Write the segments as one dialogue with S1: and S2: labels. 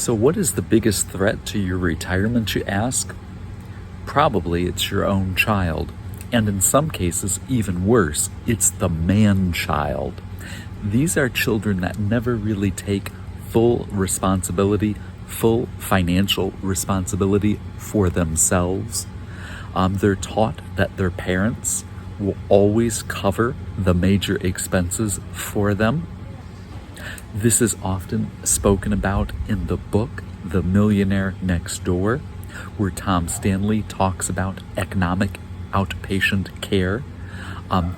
S1: So, what is the biggest threat to your retirement, you ask? Probably it's your own child. And in some cases, even worse, it's the man-child. These are children that never really take full responsibility, full financial responsibility for themselves. They're taught that their parents will always cover the major expenses for them. This is often spoken about in the book, The Millionaire Next Door, where Tom Stanley talks about economic outpatient care.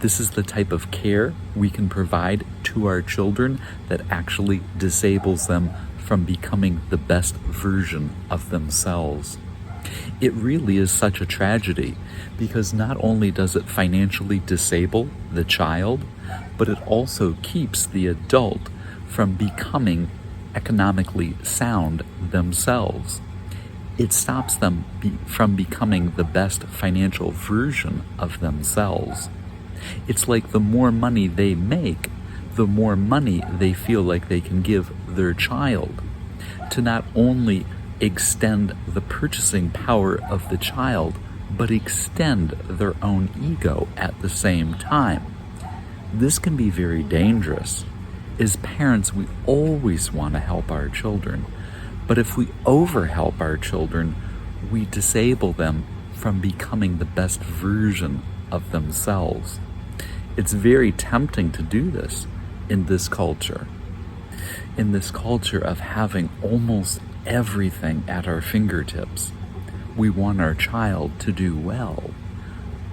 S1: This is the type of care we can provide to our children that actually disables them from becoming the best version of themselves. It really is such a tragedy because not only does it financially disable the child, but it also keeps the adult from becoming economically sound themselves. It stops them from becoming the best financial version of themselves. It's like the more money they make, the more money they feel like they can give their child, to not only extend the purchasing power of the child, but extend their own ego at the same time. This can be very dangerous. As parents, we always want to help our children, but if we overhelp our children, we disable them from becoming the best version of themselves. It's very tempting to do this in this culture of having almost everything at our fingertips. We want our child to do well,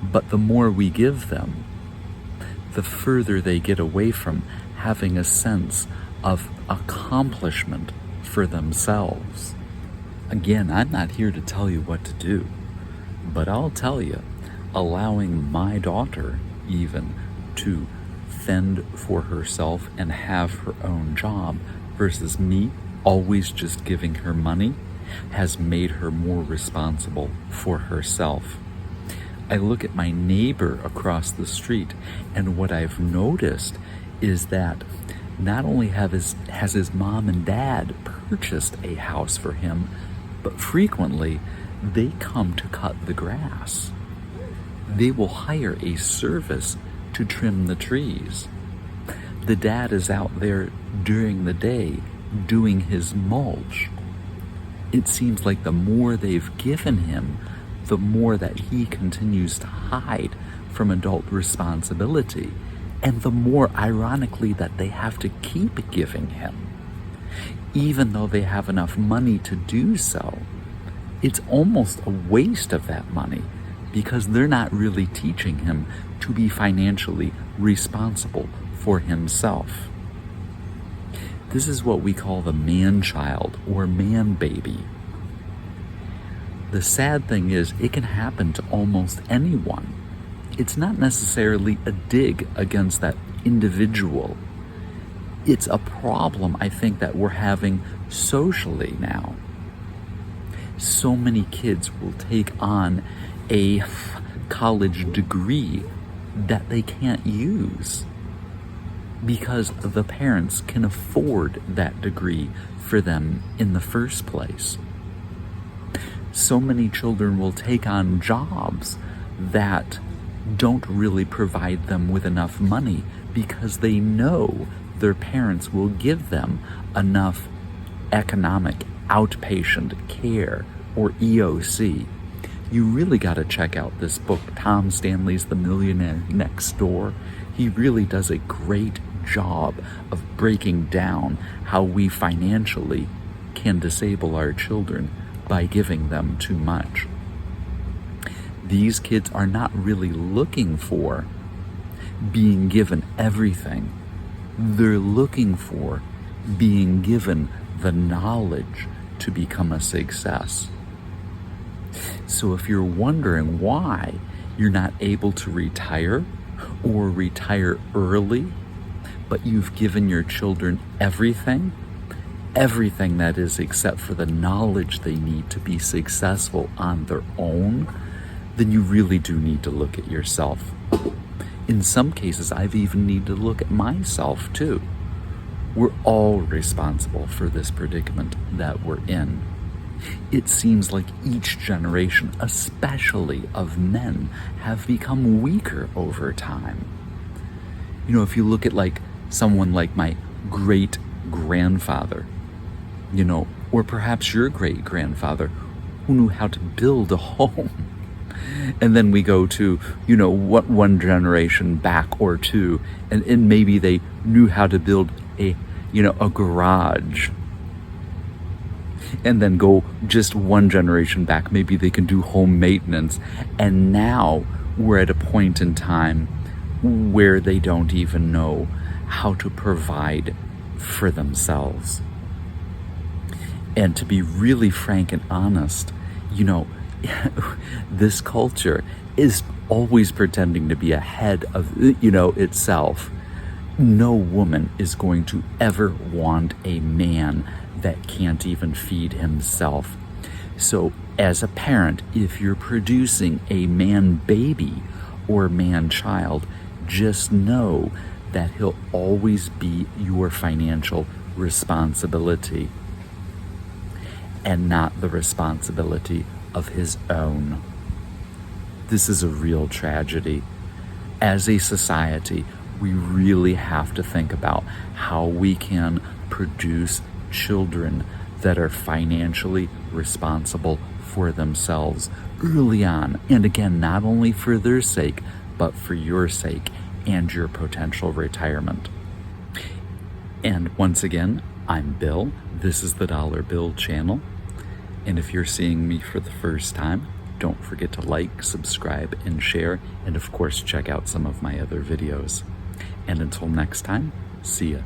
S1: but the more we give them, the further they get away from having a sense of accomplishment for themselves. Again, I'm not here to tell you what to do, but I'll tell you, allowing my daughter even to fend for herself and have her own job versus me always just giving her money has made her more responsible for herself. I look at my neighbor across the street, and what I've noticed is that not only has his mom and dad purchased a house for him, but frequently they come to cut the grass. They will hire a service to trim the trees. The dad is out there during the day doing his mulch. It seems like the more they've given him, the more that he continues to hide from adult responsibility, and the more ironically that they have to keep giving him. Even though they have enough money to do so, it's almost a waste of that money because they're not really teaching him to be financially responsible for himself. This is what we call the man-child or man-baby. The sad thing is, it can happen to almost anyone. It's not necessarily a dig against that individual. It's a problem, I think, that we're having socially now. So many kids will take on a college degree that they can't use because the parents can afford that degree for them in the first place. So many children will take on jobs that don't really provide them with enough money because they know their parents will give them enough economic outpatient care or EOC. You really got to check out this book, Tom Stanley's The Millionaire Next Door. He really does a great job of breaking down how we financially can disable our children by giving them too much. These kids are not really looking for being given everything. They're looking for being given the knowledge to become a success. So if you're wondering why you're not able to retire or retire early, but you've given your children everything that is, except for the knowledge they need to be successful on their own, then you really do need to look at yourself. In some cases, I've even needed to look at myself too. We're all responsible for this predicament that we're in. It seems like each generation, especially of men, have become weaker over time. You know, if you look at like someone like my great grandfather, you know, or perhaps your great grandfather, who knew how to build a home. And then we go to, you know, what one generation back or two, and maybe they knew how to build a garage. And then go just one generation back, maybe they can do home maintenance. And now we're at a point in time where they don't even know how to provide for themselves. And to be really frank and honest, you know, this culture is always pretending to be ahead of, you know, itself. No woman is going to ever want a man that can't even feed himself. So as a parent, if you're producing a man baby or man child, just know that he'll always be your financial responsibility and not the responsibility of his own. This is a real tragedy. As a society, we really have to think about how we can produce children that are financially responsible for themselves early on. And again, not only for their sake, but for your sake and your potential retirement. And once again, I'm Bill. This is the Dollar Bill channel. And if you're seeing me for the first time, don't forget to like, subscribe, and share. And of course, check out some of my other videos. And until next time, see ya.